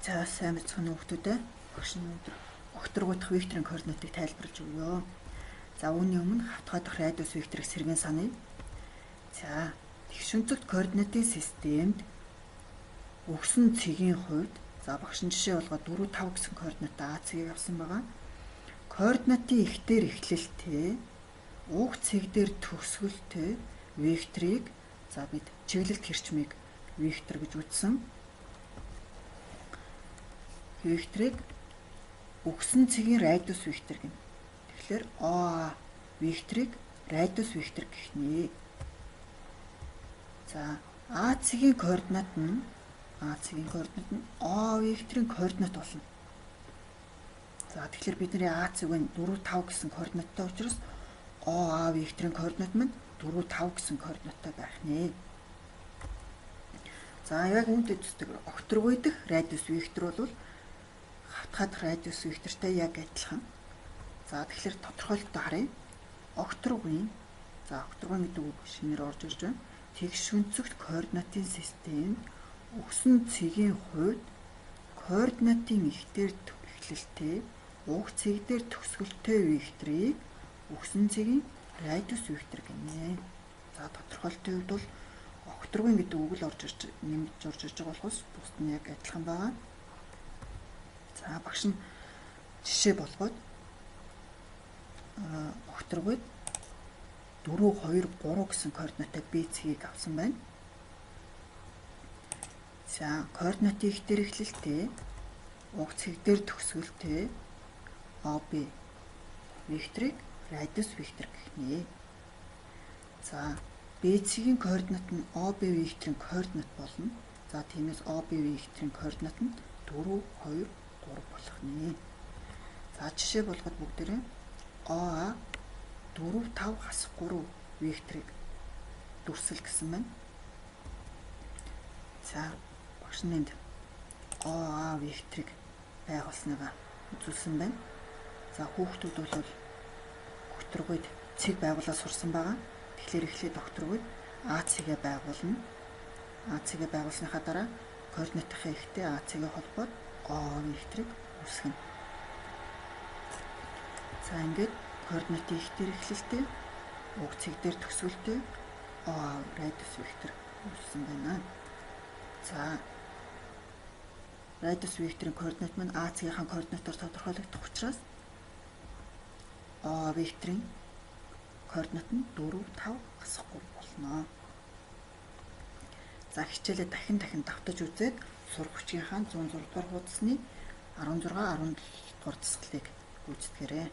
За сайн мэцхэн хүмүүстэй багш нь өнөөдөр огторгуудах векторын координатыг тайлбарлаж өгье. За үүний өмнө хавтгай дахь радиус векторыг сэргэн саная. За тэгшүнцэгт координатын системд өгсөн цэгийн хувьд за багш нь жишээ болгоод 4 5 гэсэн координатаа А цэгийг авсан байгаа. Координатын ихтер эхлэлтэй уг цэг дээр төгсгөлтэй векторыг за бид чиглэлт хэрчмийг вектор гэж үзсэн. Векторыг өгсөн цэгийн радиус вектор гэнэ. Тэгэхээр ОА векторыг радиус вектор гэх нэ. За А цэгийн координат нь О векторын координат болно. За тэгэхээр бидний А цэг нь 4 5 гэсэн координаттай учраас ОА векторын координат нь 4 5 гэсэн координаттай байх нэ. За яг үүнтэй төсдөг огторгуй дэх радиус вектор бол хавтгай радиус вектортай яг адилхан. За тэгэхээр тодорхойлолтоо харъя. Огторгуйн гэдэг үг шинээр орж ирж байна. Тэгшүнцэгт координатын системд өгсөн цэгийн хувьд координатын ихтер эхлэлтэй уг цэг дээр төгсгөлтэй векторыг өгсөн цэгийн радиус вектор гэнэ. За тодорхойлолтын хувьд бол огторгуйн гэдэг үг л нэмж орж ирж байгаа болохоос бусд нь яг адилхан байгаа. За багш нь жишээ болгоод огторгуйд 4 2 3 гэсэн координаттай B цэгийг авсан байна. За координатын ихтер эхлэлтэй уг цэг дээр төгсгөлтэй OB векторыг радиус вектор гэх нэ. За B цэгийн координат нь OB векторын координат болно. За тиймээс OB векторын координат нь 4 2 3 болох нэ. За жишээ болгоод бүгдээрээ ОА 4 5 хасах 3 векторыг дүрсэл гэсэн байна. За багш нь энд ОА векторыг байгуулсныгаа үзүүлсэн байна. За хүүхдүүд бол огторгуйд цэг байгуулаад сурсан байгаа. Тэгэхээр эхлээд огторгуйд А цэгээ байгуулна. А цэгээ байгуулсныхаа дараа координатын ихтэй А цэгээ холбоод ОА векторыг үүсгэнэ. За ингээд координатын ихтер эхлэлтэй уг цэг дээр төгсгөлтэй ОА радиус вектор үүссэн байна. За радиус векторын координат маань А цэгийнхаа координатаар тодорхойлогдох учраас ОА векторын координат нь 4 5 хасах 3 болно. За хичээлээ дахин давтаж үзээд сурах хүчийнхаа 106 дугаар хуудасны 16 17 дугаар засаглалыг гүйцэтгэрэй.